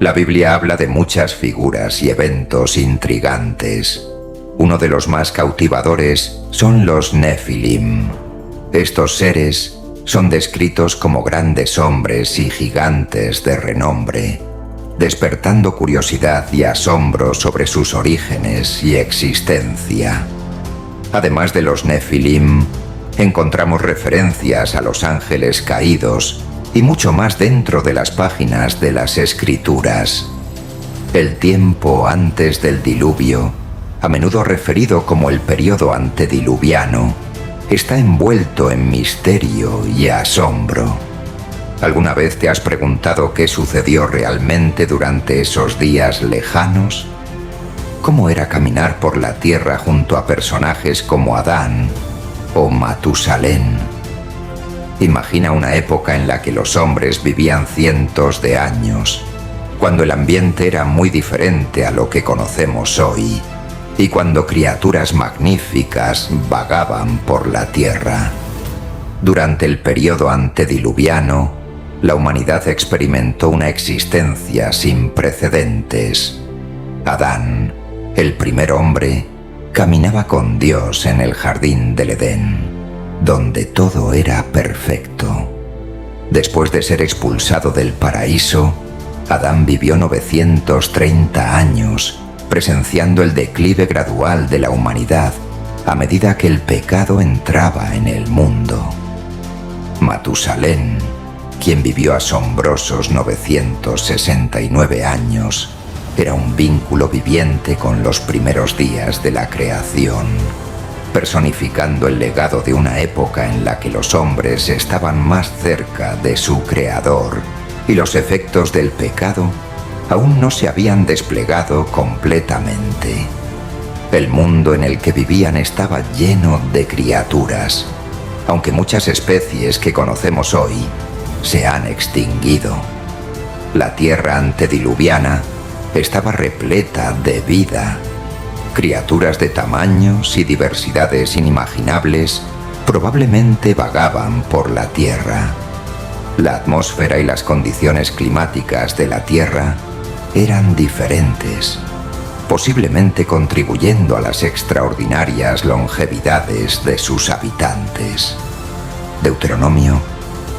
La Biblia habla de muchas figuras y eventos intrigantes. Uno de los más cautivadores son los Nefilim. Estos seres son descritos como grandes hombres y gigantes de renombre, despertando curiosidad y asombro sobre sus orígenes y existencia. Además de los Nefilim, encontramos referencias a los ángeles caídos y mucho más dentro de las páginas de las Escrituras. El tiempo antes del diluvio, a menudo referido como el período antediluviano, está envuelto en misterio y asombro. ¿Alguna vez te has preguntado qué sucedió realmente durante esos días lejanos? ¿Cómo era caminar por la tierra junto a personajes como Adán o Matusalén? Imagina una época en la que los hombres vivían cientos de años, cuando el ambiente era muy diferente a lo que conocemos hoy, y cuando criaturas magníficas vagaban por la tierra. Durante el período antediluviano, la humanidad experimentó una existencia sin precedentes. Adán, el primer hombre, caminaba con Dios en el jardín del Edén, donde todo era perfecto. Después de ser expulsado del paraíso, Adán vivió 930 años, presenciando el declive gradual de la humanidad a medida que el pecado entraba en el mundo. Matusalén, quien vivió asombrosos 969 años, era un vínculo viviente con los primeros días de la creación, personificando el legado de una época en la que los hombres estaban más cerca de su creador y los efectos del pecado aún no se habían desplegado completamente. El mundo en el que vivían estaba lleno de criaturas, aunque muchas especies que conocemos hoy se han extinguido. La tierra antediluviana estaba repleta de vida. Criaturas de tamaños y diversidades inimaginables probablemente vagaban por la tierra. La atmósfera y las condiciones climáticas de la tierra eran diferentes, posiblemente contribuyendo a las extraordinarias longevidades de sus habitantes. Deuteronomio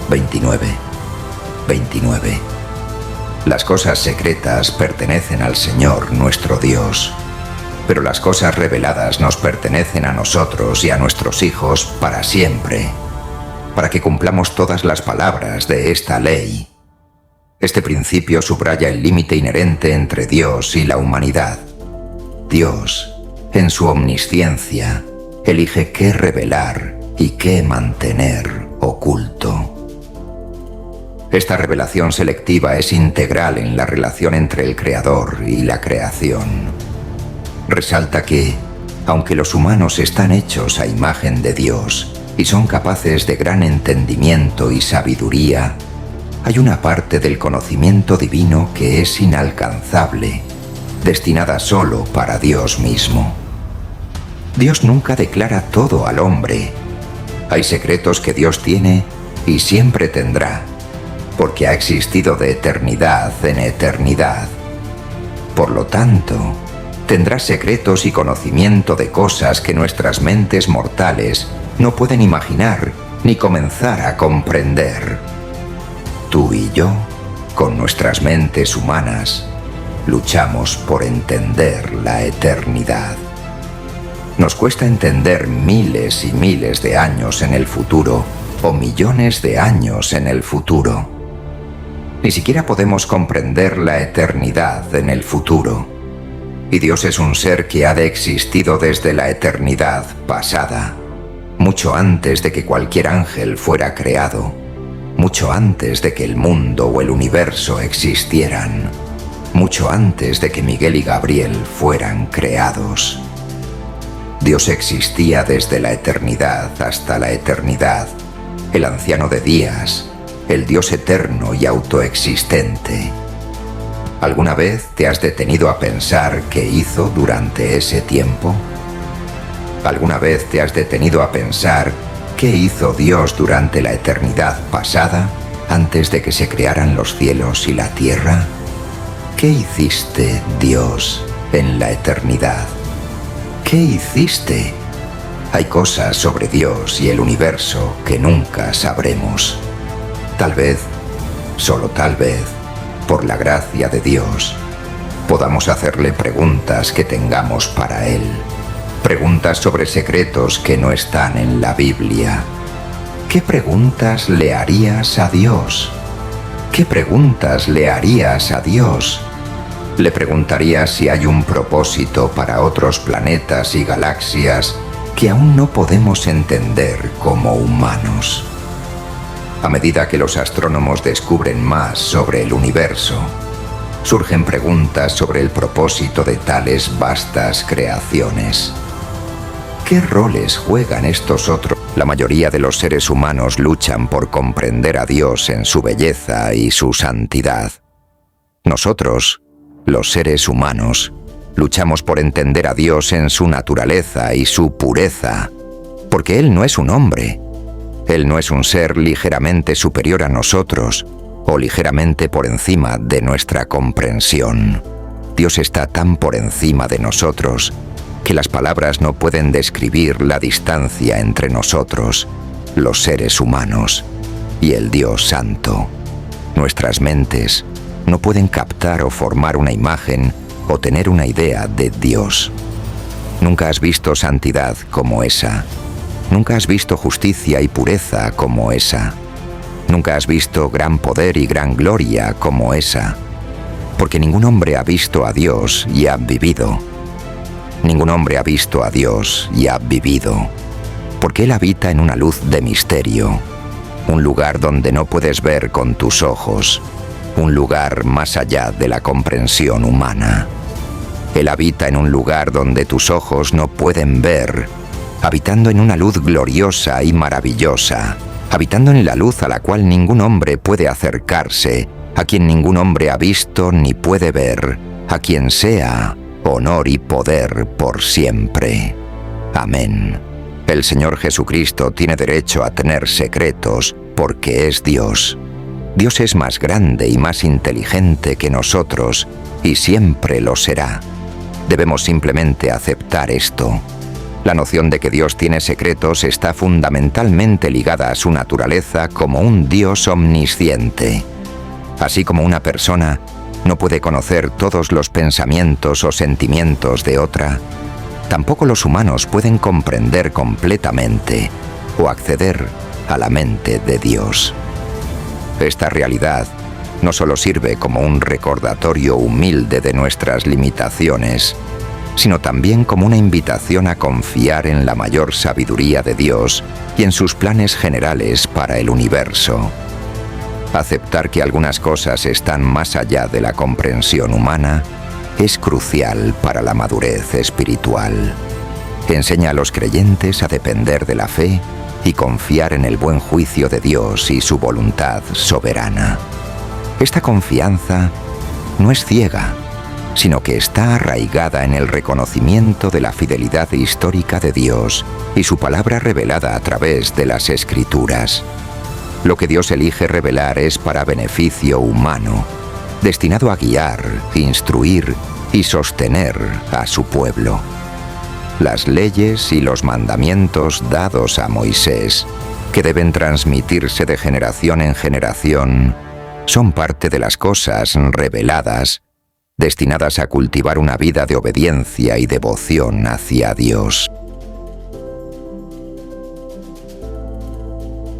29:29. Las cosas secretas pertenecen al Señor nuestro Dios, pero las cosas reveladas nos pertenecen a nosotros y a nuestros hijos para siempre, para que cumplamos todas las palabras de esta ley. Este principio subraya el límite inherente entre Dios y la humanidad. Dios, en su omnisciencia, elige qué revelar y qué mantener oculto. Esta revelación selectiva es integral en la relación entre el Creador y la creación. Resalta que, aunque los humanos están hechos a imagen de Dios y son capaces de gran entendimiento y sabiduría, hay una parte del conocimiento divino que es inalcanzable, destinada solo para Dios mismo. Dios nunca declara todo al hombre. Hay secretos que Dios tiene y siempre tendrá, porque ha existido de eternidad en eternidad. Por lo tanto, tendrá secretos y conocimiento de cosas que nuestras mentes mortales no pueden imaginar ni comenzar a comprender. Tú y yo, con nuestras mentes humanas, luchamos por entender la eternidad. Nos cuesta entender miles y miles de años en el futuro o millones de años en el futuro. Ni siquiera podemos comprender la eternidad en el futuro. Y Dios es un ser que ha de existido desde la eternidad pasada, mucho antes de que cualquier ángel fuera creado, mucho antes de que el mundo o el universo existieran, mucho antes de que Miguel y Gabriel fueran creados. Dios existía desde la eternidad hasta la eternidad, el anciano de días, el Dios eterno y autoexistente. ¿Alguna vez te has detenido a pensar qué hizo durante ese tiempo? ¿Alguna vez te has detenido a pensar qué hizo Dios durante la eternidad pasada, antes de que se crearan los cielos y la tierra? ¿Qué hiciste, Dios, en la eternidad? ¿Qué hiciste? Hay cosas sobre Dios y el universo que nunca sabremos. Tal vez, solo tal vez, por la gracia de Dios, podamos hacerle preguntas que tengamos para Él. Preguntas sobre secretos que no están en la Biblia. ¿Qué preguntas le harías a Dios? ¿Qué preguntas le harías a Dios? Le preguntarías si hay un propósito para otros planetas y galaxias que aún no podemos entender como humanos. A medida que los astrónomos descubren más sobre el universo, surgen preguntas sobre el propósito de tales vastas creaciones. ¿Qué roles juegan estos otros? La mayoría de los seres humanos luchan por comprender a Dios en su belleza y su santidad. Nosotros, los seres humanos, luchamos por entender a Dios en su naturaleza y su pureza, porque Él no es un hombre. Él no es un ser ligeramente superior a nosotros o ligeramente por encima de nuestra comprensión. Dios está tan por encima de nosotros que las palabras no pueden describir la distancia entre nosotros, los seres humanos, y el Dios Santo. Nuestras mentes no pueden captar o formar una imagen o tener una idea de Dios. Nunca has visto santidad como esa. Nunca has visto justicia y pureza como esa. Nunca has visto gran poder y gran gloria como esa. Porque ningún hombre ha visto a Dios y ha vivido. Ningún hombre ha visto a Dios y ha vivido. Porque Él habita en una luz de misterio. Un lugar donde no puedes ver con tus ojos. Un lugar más allá de la comprensión humana. Él habita en un lugar donde tus ojos no pueden ver, habitando en una luz gloriosa y maravillosa, habitando en la luz a la cual ningún hombre puede acercarse, a quien ningún hombre ha visto ni puede ver, a quien sea honor y poder por siempre. Amén. El Señor Jesucristo tiene derecho a tener secretos porque es Dios. Dios es más grande y más inteligente que nosotros y siempre lo será. Debemos simplemente aceptar esto. La noción de que Dios tiene secretos está fundamentalmente ligada a su naturaleza como un Dios omnisciente. Así como una persona no puede conocer todos los pensamientos o sentimientos de otra, tampoco los humanos pueden comprender completamente o acceder a la mente de Dios. Esta realidad no solo sirve como un recordatorio humilde de nuestras limitaciones, sino también como una invitación a confiar en la mayor sabiduría de Dios y en sus planes generales para el universo. Aceptar que algunas cosas están más allá de la comprensión humana es crucial para la madurez espiritual. Enseña a los creyentes a depender de la fe y confiar en el buen juicio de Dios y su voluntad soberana. Esta confianza no es ciega, sino que está arraigada en el reconocimiento de la fidelidad histórica de Dios y su palabra revelada a través de las Escrituras. Lo que Dios elige revelar es para beneficio humano, destinado a guiar, instruir y sostener a su pueblo. Las leyes y los mandamientos dados a Moisés, que deben transmitirse de generación en generación, son parte de las cosas reveladas, destinadas a cultivar una vida de obediencia y devoción hacia Dios.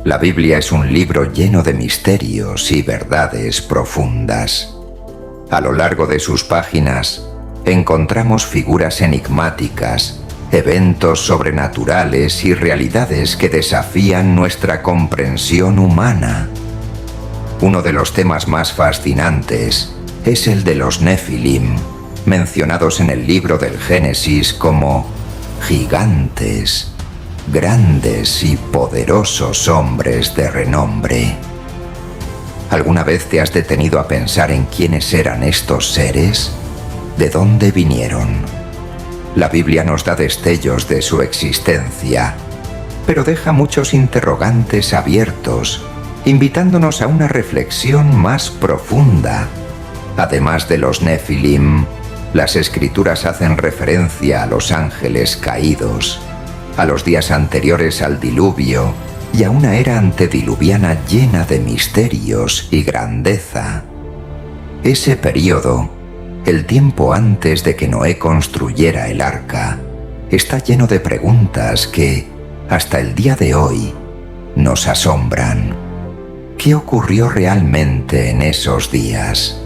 La Biblia es un libro lleno de misterios y verdades profundas. A lo largo de sus páginas encontramos figuras enigmáticas, eventos sobrenaturales y realidades que desafían nuestra comprensión humana. Uno de los temas más fascinantes es el de los Nefilim, mencionados en el libro del Génesis como gigantes, grandes y poderosos hombres de renombre. ¿Alguna vez te has detenido a pensar en quiénes eran estos seres? ¿De dónde vinieron? La Biblia nos da destellos de su existencia, pero deja muchos interrogantes abiertos, invitándonos a una reflexión más profunda. Además de los Nefilim, las escrituras hacen referencia a los ángeles caídos, a los días anteriores al diluvio y a una era antediluviana llena de misterios y grandeza. Ese período, el tiempo antes de que Noé construyera el arca, está lleno de preguntas que, hasta el día de hoy, nos asombran. ¿Qué ocurrió realmente en esos días?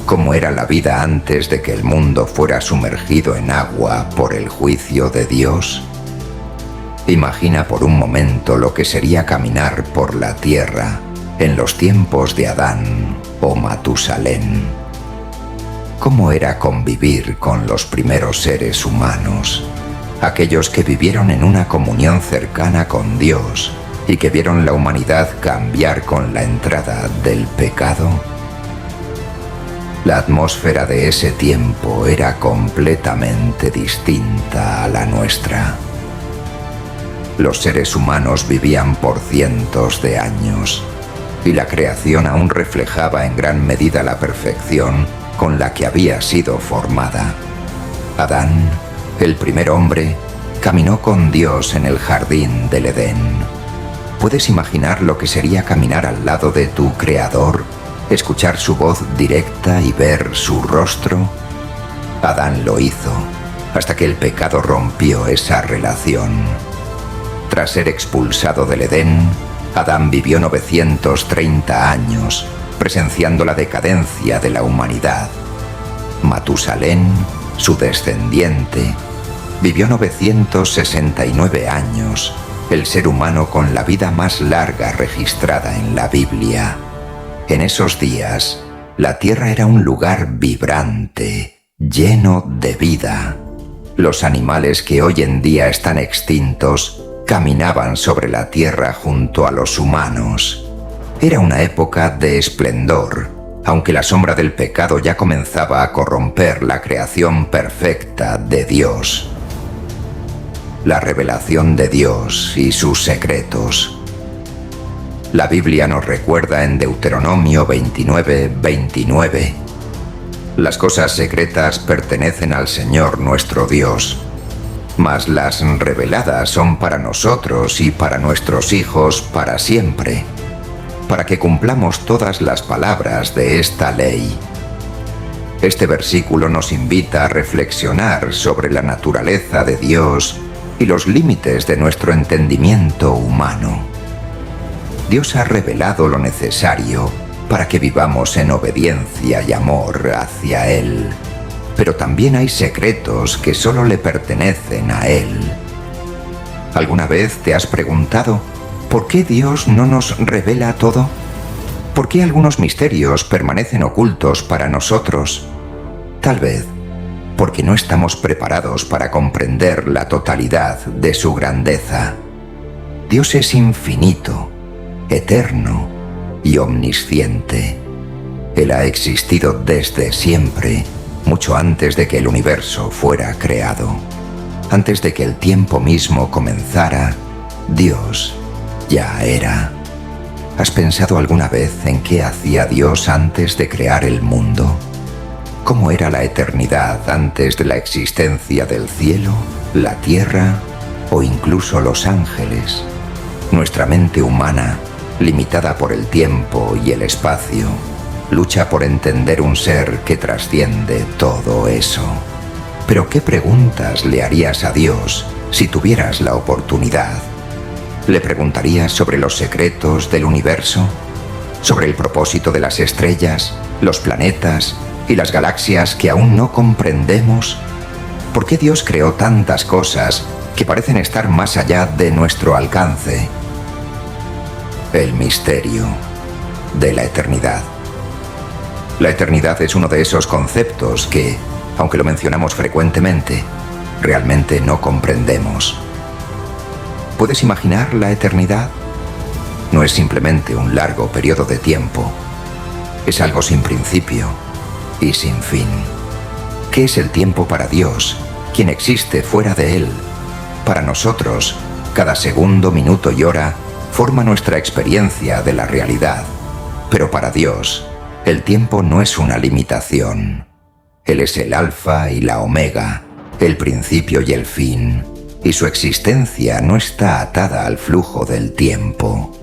¿Cómo era la vida antes de que el mundo fuera sumergido en agua por el juicio de Dios? Imagina por un momento lo que sería caminar por la tierra en los tiempos de Adán o Matusalén. ¿Cómo era convivir con los primeros seres humanos, aquellos que vivieron en una comunión cercana con Dios y que vieron la humanidad cambiar con la entrada del pecado? La atmósfera de ese tiempo era completamente distinta a la nuestra. Los seres humanos vivían por cientos de años y la creación aún reflejaba en gran medida la perfección con la que había sido formada. Adán, el primer hombre, caminó con Dios en el jardín del Edén. ¿Puedes imaginar lo que sería caminar al lado de tu Creador, escuchar su voz directa y ver su rostro? Adán lo hizo, hasta que el pecado rompió esa relación. Tras ser expulsado del Edén, Adán vivió 930 años, presenciando la decadencia de la humanidad. Matusalén, su descendiente, vivió 969 años, el ser humano con la vida más larga registrada en la Biblia. En esos días, la tierra era un lugar vibrante, lleno de vida. Los animales que hoy en día están extintos caminaban sobre la tierra junto a los humanos. Era una época de esplendor, aunque la sombra del pecado ya comenzaba a corromper la creación perfecta de Dios. La revelación de Dios y sus secretos. La Biblia nos recuerda en Deuteronomio 29:29: las cosas secretas pertenecen al Señor nuestro Dios, mas las reveladas son para nosotros y para nuestros hijos para siempre, para que cumplamos todas las palabras de esta ley. Este versículo nos invita a reflexionar sobre la naturaleza de Dios y los límites de nuestro entendimiento humano. Dios ha revelado lo necesario para que vivamos en obediencia y amor hacia Él. Pero también hay secretos que solo le pertenecen a Él. ¿Alguna vez te has preguntado por qué Dios no nos revela todo? ¿Por qué algunos misterios permanecen ocultos para nosotros? Tal vez porque no estamos preparados para comprender la totalidad de su grandeza. Dios es infinito, eterno y omnisciente. Él ha existido desde siempre, mucho antes de que el universo fuera creado. Antes de que el tiempo mismo comenzara, Dios ya era. ¿Has pensado alguna vez en qué hacía Dios antes de crear el mundo? ¿Cómo era la eternidad antes de la existencia del cielo, la tierra o incluso los ángeles? Nuestra mente humana, limitada por el tiempo y el espacio, lucha por entender un ser que trasciende todo eso. Pero ¿qué preguntas le harías a Dios si tuvieras la oportunidad? ¿Le preguntarías sobre los secretos del universo? ¿Sobre el propósito de las estrellas, los planetas y las galaxias que aún no comprendemos? ¿Por qué Dios creó tantas cosas que parecen estar más allá de nuestro alcance? El misterio de la eternidad. La eternidad es uno de esos conceptos que, aunque lo mencionamos frecuentemente, realmente no comprendemos. ¿Puedes imaginar la eternidad? No es simplemente un largo periodo de tiempo. Es algo sin principio y sin fin. ¿Qué es el tiempo para Dios quien existe fuera de Él. Para nosotros, cada segundo, minuto y hora forma nuestra experiencia de la realidad. Pero para Dios, el tiempo no es una limitación. Él es el alfa y la omega, el principio y el fin, y su existencia no está atada al flujo del tiempo.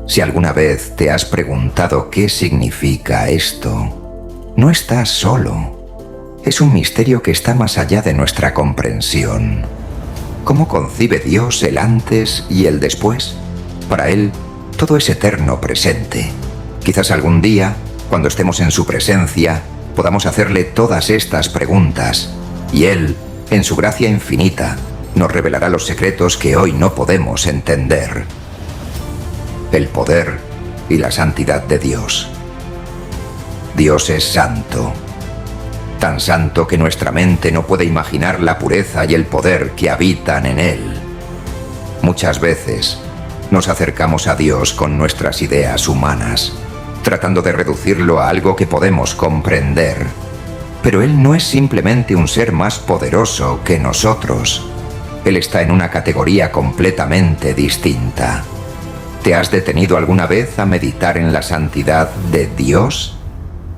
Si alguna vez te has preguntado qué significa esto, no estás solo. Es un misterio que está más allá de nuestra comprensión. ¿Cómo concibe Dios el antes y el después? Para Él, todo es eterno presente. Quizás algún día, cuando estemos en su presencia, podamos hacerle todas estas preguntas, y Él, en su gracia infinita, nos revelará los secretos que hoy no podemos entender. El poder y la santidad de Dios. Dios es santo. Tan santo que nuestra mente no puede imaginar la pureza y el poder que habitan en Él. Muchas veces nos acercamos a Dios con nuestras ideas humanas, tratando de reducirlo a algo que podemos comprender. Pero Él no es simplemente un ser más poderoso que nosotros. Él está en una categoría completamente distinta. ¿Te has detenido alguna vez a meditar en la santidad de Dios?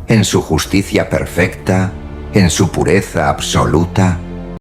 ¿En su justicia perfecta? ¿En su pureza absoluta?